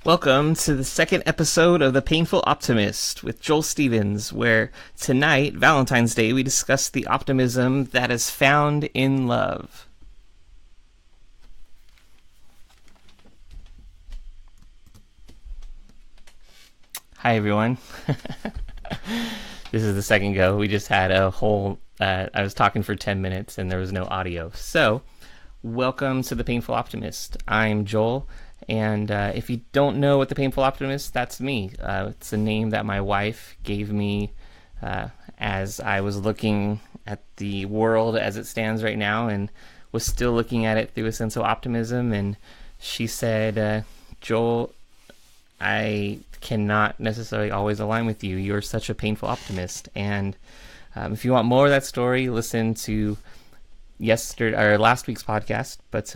Welcome to the second episode of The Painful Optimist with Joel Stevens, where tonight, Valentine's Day, we discuss the optimism that is found in love. Hi, everyone. This is the second go. We just had a whole, I was talking for 10 minutes and there was no audio. So, welcome to The Painful Optimist. I'm Joel. And if you don't know what The Painful Optimist, that's me. It's a name that my wife gave me as I was looking at the world as it stands right now and was still looking at it through a sense of optimism. And she said, Joel, I cannot necessarily always align with you. You're such a painful optimist. And if you want more of that story, listen to last week's podcast. But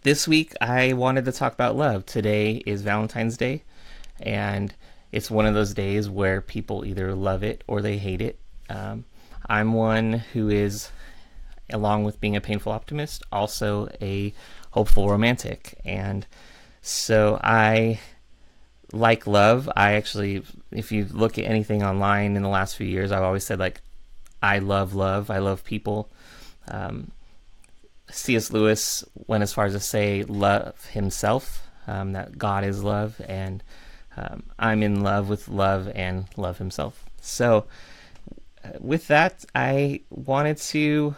this week, I wanted to talk about love. Today is Valentine's Day, and it's one of those days where people either love it or they hate it. I'm one who is, along with being a painful optimist, also a hopeful romantic. And so I like love. I actually, if you look at anything online in the last few years, I've always said, I love love. I love people. C.S. Lewis went as far as to say love himself, that God is love, and I'm in love with love and love himself. So with that, I wanted to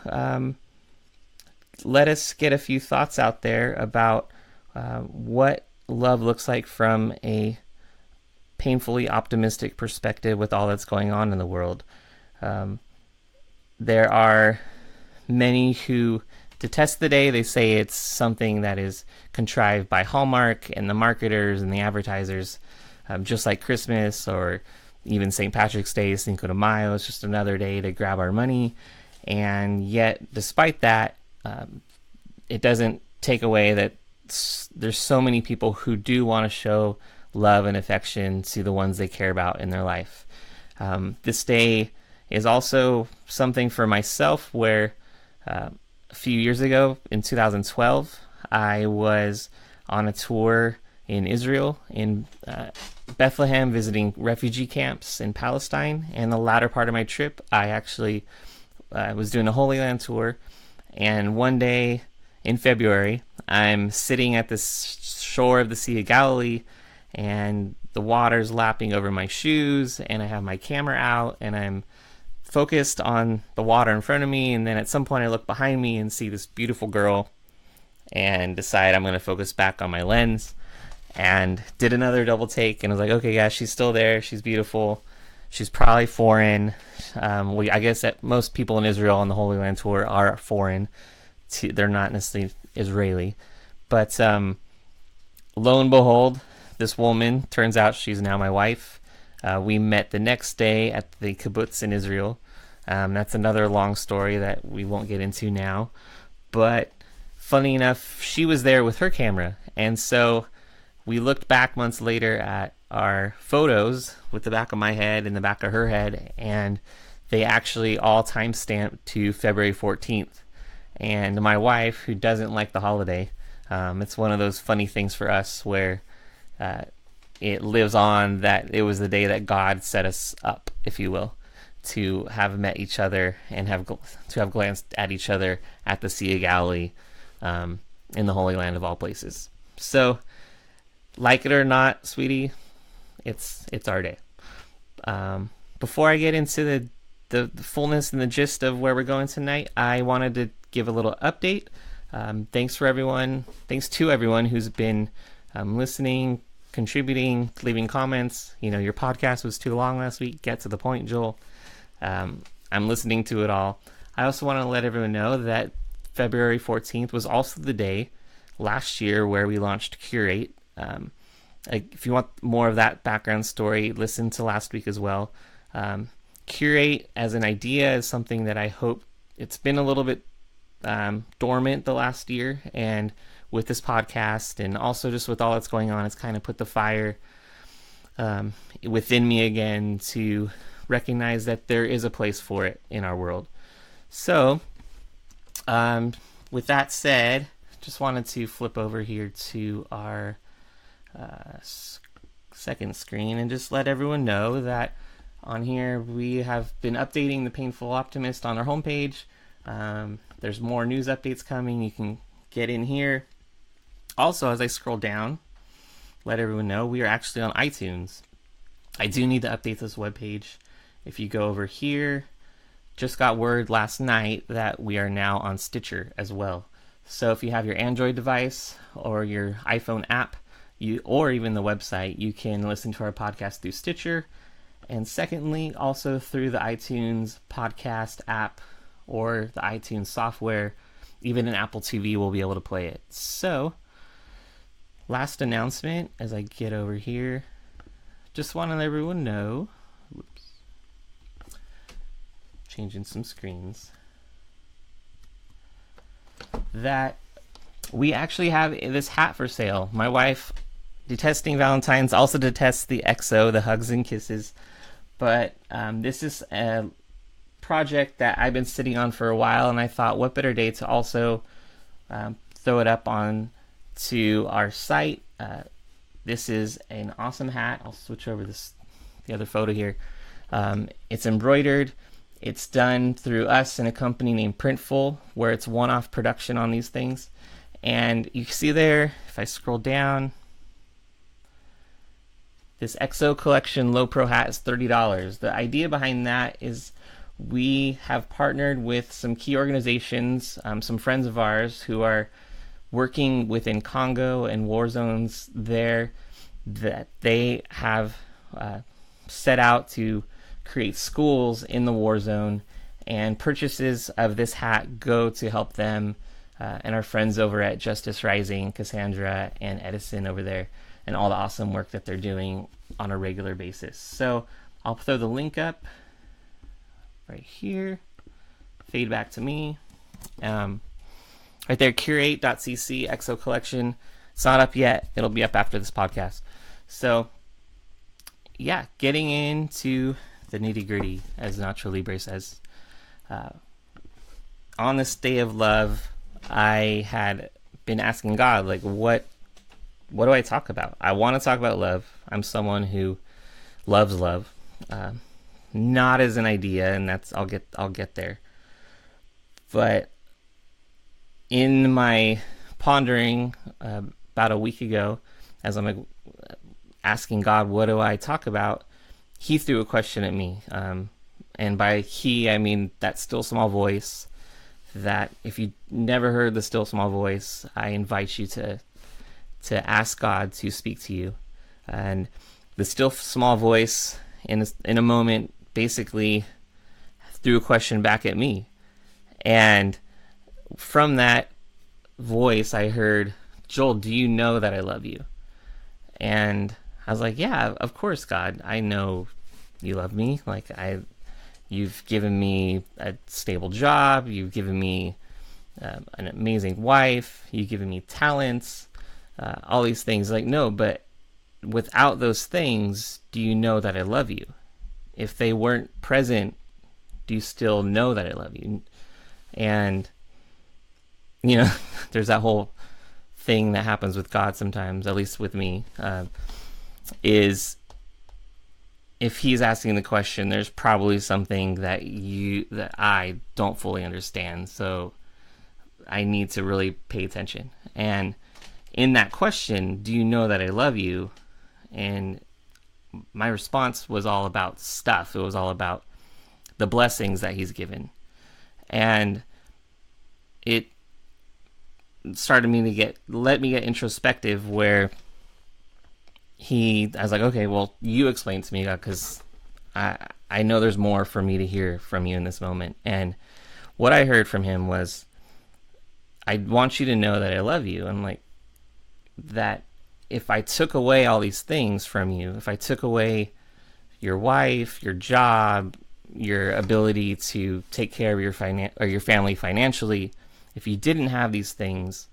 let us get a few thoughts out there about what love looks like from a painfully optimistic perspective with all that's going on in the world. There are many who detest the day. They say it's something that is contrived by Hallmark and the marketers and the advertisers, just like Christmas or even St. Patrick's Day, Cinco de Mayo. It's just another day to grab our money. And yet, despite that, it doesn't take away that there's so many people who do want to show love and affection to the ones they care about in their life. This day is also something for myself where a few years ago, in 2012, I was on a tour in Israel, in Bethlehem, visiting refugee camps in Palestine. And the latter part of my trip, I actually was doing a Holy Land tour. And one day in February, I'm sitting at the shore of the Sea of Galilee, and the water's lapping over my shoes, and I have my camera out, and I'm focused on the water in front of me, and then at some point I look behind me and see this beautiful girl and decide I'm going to focus back on my lens, and did another double take and was like, okay, yeah, she's still there, she's beautiful, she's probably foreign. I guess that most people in Israel on the Holy Land tour are foreign. They're not necessarily Israeli, but lo and behold, this woman turns out she's now my wife. We met the next day at the kibbutz in Israel. That's another long story that we won't get into now. But funny enough, she was there with her camera. And so we looked back months later at our photos with the back of my head and the back of her head, and they actually all timestamped to February 14th. And my wife, who doesn't like the holiday, it's one of those funny things for us where it lives on that it was the day that God set us up, if you will, to have met each other and have glanced at each other at the Sea of Galilee, in the Holy Land of all places. So, like it or not, sweetie, it's our day. Before I get into the fullness and the gist of where we're going tonight, I wanted to give a little update. Thanks to everyone who's been listening, contributing, leaving comments. Your podcast was too long last week. Get to the point, Joel. I'm listening to it all. I also want to let everyone know that February 14th was also the day last year where we launched Curate. If you want more of that background story, listen to last week as well. Curate as an idea is something that I hope, it's been a little bit dormant the last year, and with this podcast and also just with all that's going on, it's kind of put the fire within me again to recognize that there is a place for it in our world. So, with that said, just wanted to flip over here to our second screen and just let everyone know that on here we have been updating the Painful Optimist on our homepage. There's more news updates coming. You can get in here. Also, as I scroll down, let everyone know we are actually on iTunes. I do need to update this webpage. If you go over here, just got word last night that we are now on Stitcher as well. So if you have your Android device or your iPhone app, or even the website, you can listen to our podcast through Stitcher. And secondly, also through the iTunes podcast app or the iTunes software. Even an Apple TV will be able to play it. So, last announcement as I get over here. Just want to let everyone know. Whoops. Changing some screens. That we actually have this hat for sale. My wife, detesting Valentine's, also detests the XO, the hugs and kisses. But this is a project that I've been sitting on for a while, and I thought, what better day to also throw it up on to our site. This is an awesome hat. I'll switch over the other photo here. It's embroidered. It's done through us and a company named Printful, where it's one-off production on these things. And you can see there, if I scroll down, this XO Collection Low Pro hat is $30. The idea behind that is we have partnered with some key organizations, some friends of ours who are working within Congo and war zones there, that they have set out to create schools in the war zone, and purchases of this hat go to help them and our friends over at Justice Rising, Cassandra and Edison over there, and all the awesome work that they're doing on a regular basis. So I'll throw the link up right here. Fade back to me. Right there, curate.cc XO Collection. It's not up yet. It'll be up after this podcast. So yeah, getting into the nitty gritty, as Nacho Libre says. On this day of love, I had been asking God, like, what do I talk about? I want to talk about love. I'm someone who loves love, not as an idea, and that's I'll get there. But in my pondering about a week ago, as I'm asking God, what do I talk about? He threw a question at me. And by he, I mean that still small voice, that if you never heard the still small voice, I invite you to ask God to speak to you. And the still small voice in a moment basically threw a question back at me. And from that voice, I heard, Joel, do you know that I love you? And I was like, yeah, of course, God, I know you love me. Like, you've given me a stable job. You've given me an amazing wife. You've given me talents, all these things. Like, no, but without those things, do you know that I love you? If they weren't present, do you still know that I love you? And, you know, there's that whole thing that happens with God sometimes, at least with me, is if he's asking the question, there's probably something that I don't fully understand. So I need to really pay attention. And in that question, do you know that I love you? And my response was all about stuff. It was all about the blessings that he's given. And it started let me get introspective, where I was like, okay, well, you explain to me, God, because I know there's more for me to hear from you in this moment. And what I heard from him was, I want you to know that I love you. And like, that if I took away all these things from you, if I took away your wife, your job, your ability to take care of your family financially, if you didn't have these things,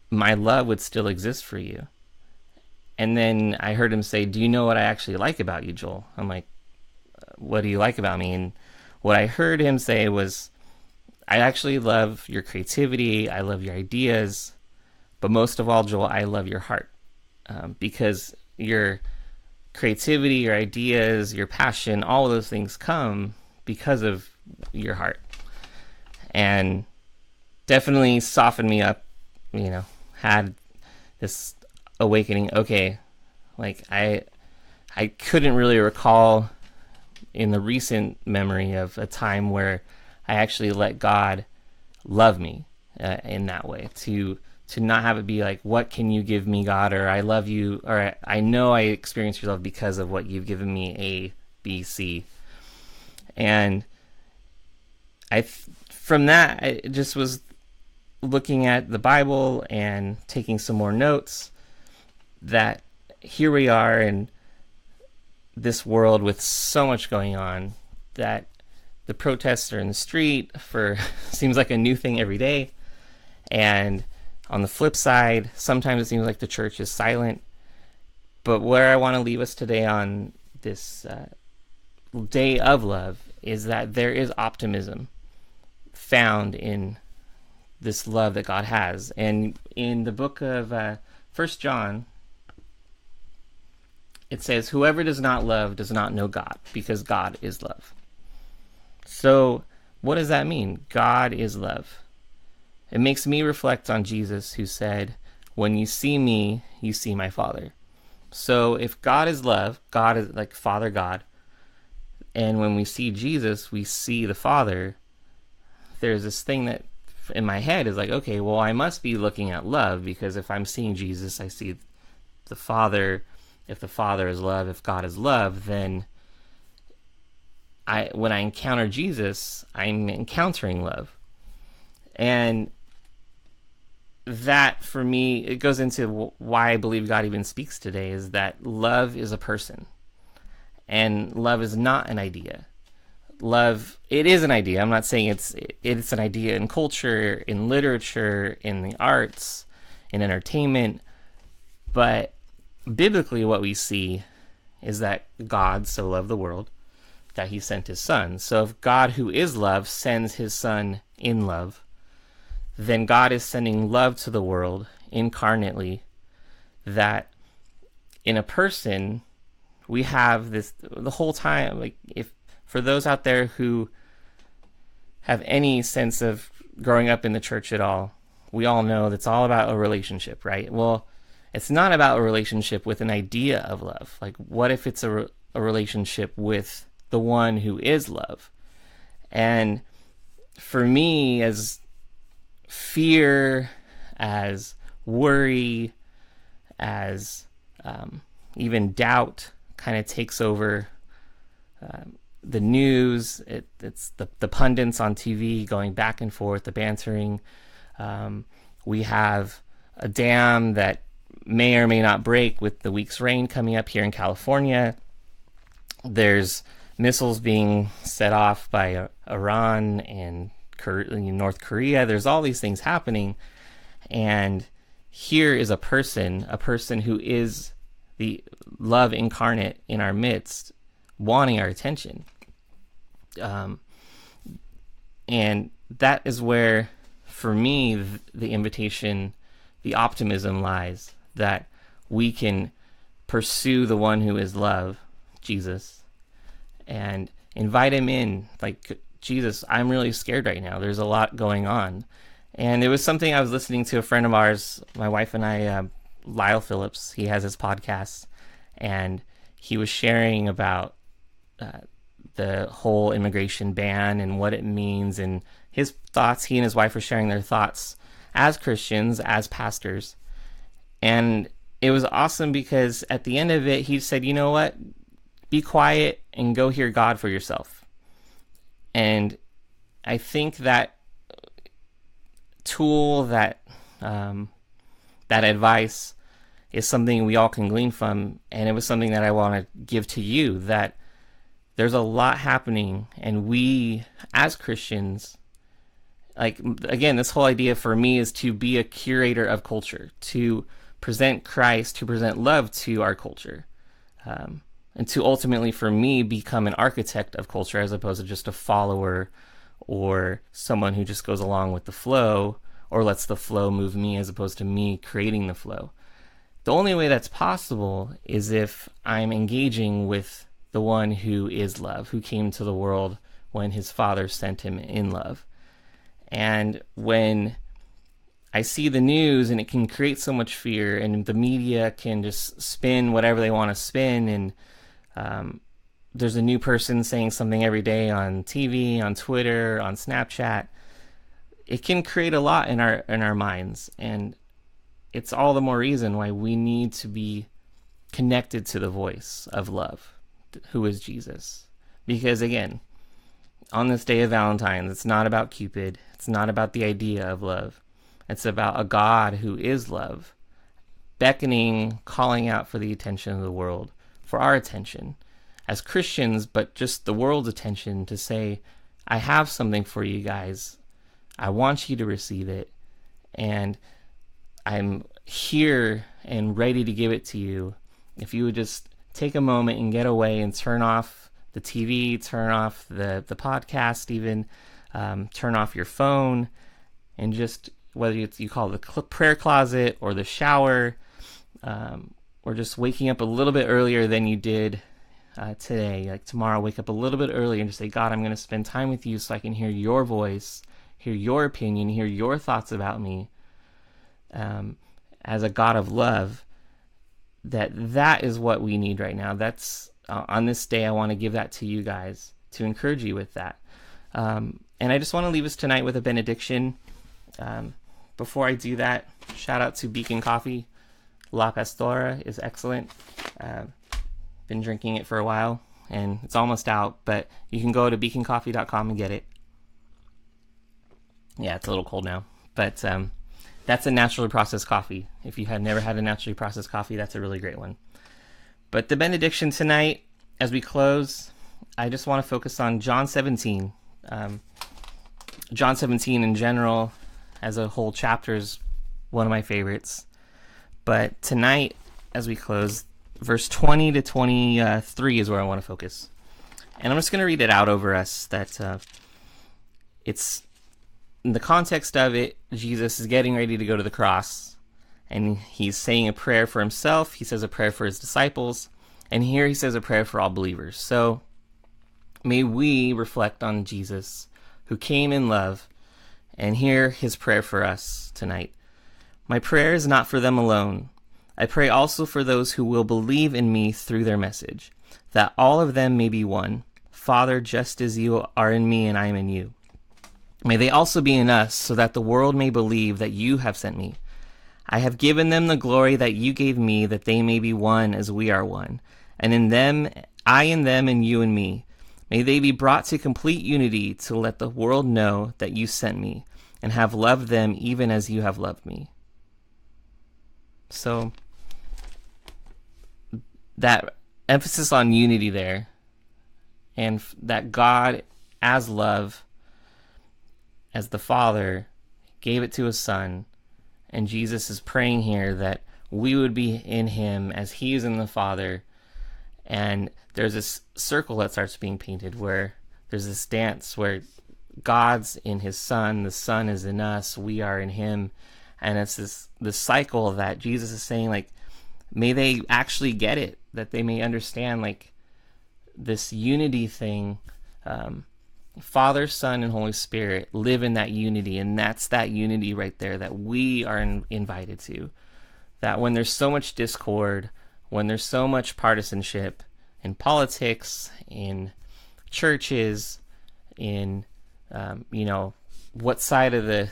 my love would still exist for you. And then I heard him say, do you know what I actually like about you, Joel? I'm like, what do you like about me? And what I heard him say was, I actually love your creativity. I love your ideas. But most of all, Joel, I love your heart. because your creativity, your ideas, your passion, all of those things come because of your heart. And definitely softened me up, had this awakening. Okay, like I couldn't really recall in the recent memory of a time where I actually let God love me in that way, to not have it be like, what can you give me, God, or I love you, or I know I experience your love because of what you've given me, A, B, C. And from that, I just was looking at the Bible and taking some more notes, that here we are in this world with so much going on, that the protests are in the street for seems like a new thing every day. And on the flip side, sometimes it seems like the church is silent. But where I want to leave us today on this day of love is that there is optimism found in this love that God has. And in the book of 1 John, it says, whoever does not love does not know God, because God is love. So what does that mean? God is love. It makes me reflect on Jesus, who said, when you see me, you see my Father. So if God is love, God is like Father God, and when we see Jesus, we see the Father, there's this thing that in my head is like, okay, well, I must be looking at love, because if I'm seeing Jesus, I see the Father. If the Father is love, if God is love, then when I encounter Jesus, I'm encountering love. And that, for me, it goes into why I believe God even speaks today, is that love is a person. And love is not an idea. Love, it is an idea. I'm not saying it's an idea in culture, in literature, in the arts, in entertainment. But biblically, what we see is that God so loved the world that he sent his son. So if God, who is love, sends his son in love, then God is sending love to the world incarnately, that in a person we have this the whole time. Like, if for those out there who have any sense of growing up in the church at all, we all know that's all about a relationship, right? Well, it's not about a relationship with an idea of love. Like, what if it's a relationship with the one who is love? And for me, as fear, as worry, as even doubt kind of takes over the news, it's the pundits on TV going back and forth, the bantering. We have a dam that may or may not break with the week's rain coming up here in California. There's missiles being set off by Iran and North Korea. There's all these things happening. And here is a person who is the love incarnate in our midst, wanting our attention. And that is where, for me, the invitation, the optimism lies, that we can pursue the one who is love, Jesus, and invite him in. Like, Jesus, I'm really scared right now. There's a lot going on. And it was something I was listening to a friend of ours, my wife and I, Lyle Phillips. He has his podcast, and he was sharing about the whole immigration ban and what it means, and his thoughts. He and his wife were sharing their thoughts as Christians, as pastors. And it was awesome, because at the end of it, he said, you know what? Be quiet and go hear God for yourself. And I think that tool, that advice is something we all can glean from. And it was something that I want to give to you, that there's a lot happening, and we as Christians, like, again, this whole idea for me is to be a curator of culture, to present Christ, to present love to our culture, and to ultimately, for me, become an architect of culture, as opposed to just a follower or someone who just goes along with the flow or lets the flow move me, as opposed to me creating the flow. the only way that's possible is if I'm engaging with the one who is love, who came to the world when his Father sent him in love. And when I see the news and it can create so much fear, and the media can just spin whatever they want to spin, and there's a new person saying something every day on TV, on Twitter, on Snapchat, it can create a lot in our minds. And it's all the more reason why we need to be connected to the voice of love, who is Jesus. Because again, on this day of Valentine, it's not about Cupid. It's not about the idea of love. It's about a God who is love, beckoning, calling out for the attention of the world, for our attention as Christians, but just the world's attention, to say, I have something for you guys. I want you to receive it. And I'm here and ready to give it to you. If you would just take a moment and get away and turn off the TV, turn off the podcast even, turn off your phone, and just, whether you call it the prayer closet or the shower, or just waking up a little bit earlier than you did today, like tomorrow, wake up a little bit earlier and just say, God, I'm going to spend time with you so I can hear your voice, hear your opinion, hear your thoughts about me, as a God of love. That is what we need right now. That's on this day, I want to give that to you guys to encourage you with that. And I just want to leave us tonight with a benediction. Before I do that, shout out to Beacon Coffee. La Pastora is excellent. Been drinking it for a while, and it's almost out, but you can go to beaconcoffee.com and get it. Yeah, it's a little cold now, but that's a naturally processed coffee. If you have never had a naturally processed coffee, that's a really great one. But the benediction tonight, as we close, I just want to focus on John 17. John 17 in general, as a whole chapter, is one of my favorites. But tonight, as we close, verse 20 to 23 is where I want to focus. And I'm just going to read it out over us. That it's, in the context of it, Jesus is getting ready to go to the cross. And he's saying a prayer for himself. He says a prayer for his disciples. And here he says a prayer for all believers. So may we reflect on Jesus, who came in love, and hear his prayer for us tonight. My prayer is not for them alone. I pray also for those who will believe in me through their message, that all of them may be one. Father, just as you are in me and I am in you. May they also be in us, so that the world may believe that you have sent me. I have given them the glory that you gave me, that they may be one as we are one. And in them, I in them, and you in me. May they be brought to complete unity, to let the world know that you sent me, and have loved them even as you have loved me. So, that emphasis on unity there, and that God as love, as the Father, gave it to his Son. And Jesus is praying here that we would be in him as he is in the Father. And there's this circle that starts being painted, where there's this dance where God's in his Son, the Son is in us, we are in him. And it's this cycle that Jesus is saying, like, may they actually get it, that they may understand, like, this unity thing. Father, Son, and Holy Spirit live in that unity, and that's that unity right there that we are invited to. That when there's so much discord, when there's so much partisanship in politics, in churches, in, what side of the,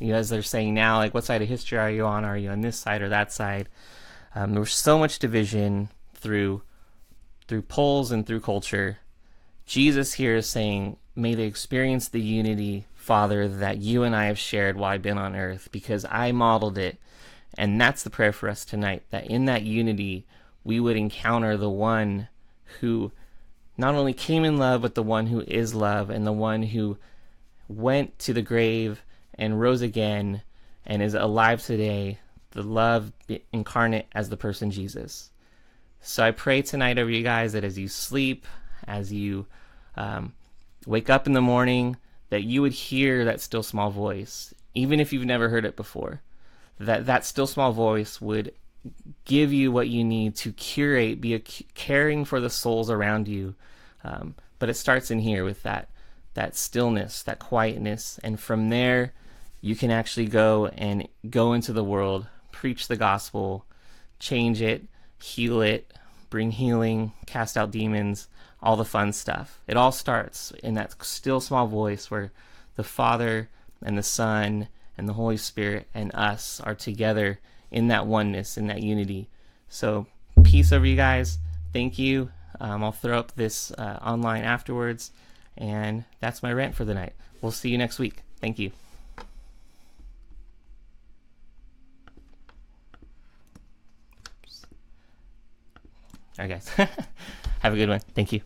as they're saying now, like, what side of history are you on? Are you on this side or that side? There's so much division through polls and through culture. Jesus here is saying, may they experience the unity, Father, that you and I have shared while I've been on earth, because I modeled it. And that's the prayer for us tonight, that in that unity, we would encounter the one who not only came in love, but the one who is love, and the one who went to the grave and rose again and is alive today, the love incarnate as the person Jesus. So I pray tonight over you guys that as you sleep, as you wake up in the morning, that you would hear that still small voice, even if you've never heard it before, that still small voice would give you what you need to curate, be caring for the souls around you. But it starts in here with that stillness, that quietness, and from there you can actually go into the world, preach the gospel, change it, heal it, bring healing, cast out demons, all the fun stuff. It all starts in that still small voice where the Father and the Son and the Holy Spirit and us are together in that oneness, in that unity. So peace over you guys. Thank you. I'll throw up this online afterwards, and that's my rant for the night. We'll see you next week. Thank you. All right, guys. Have a good one. Thank you.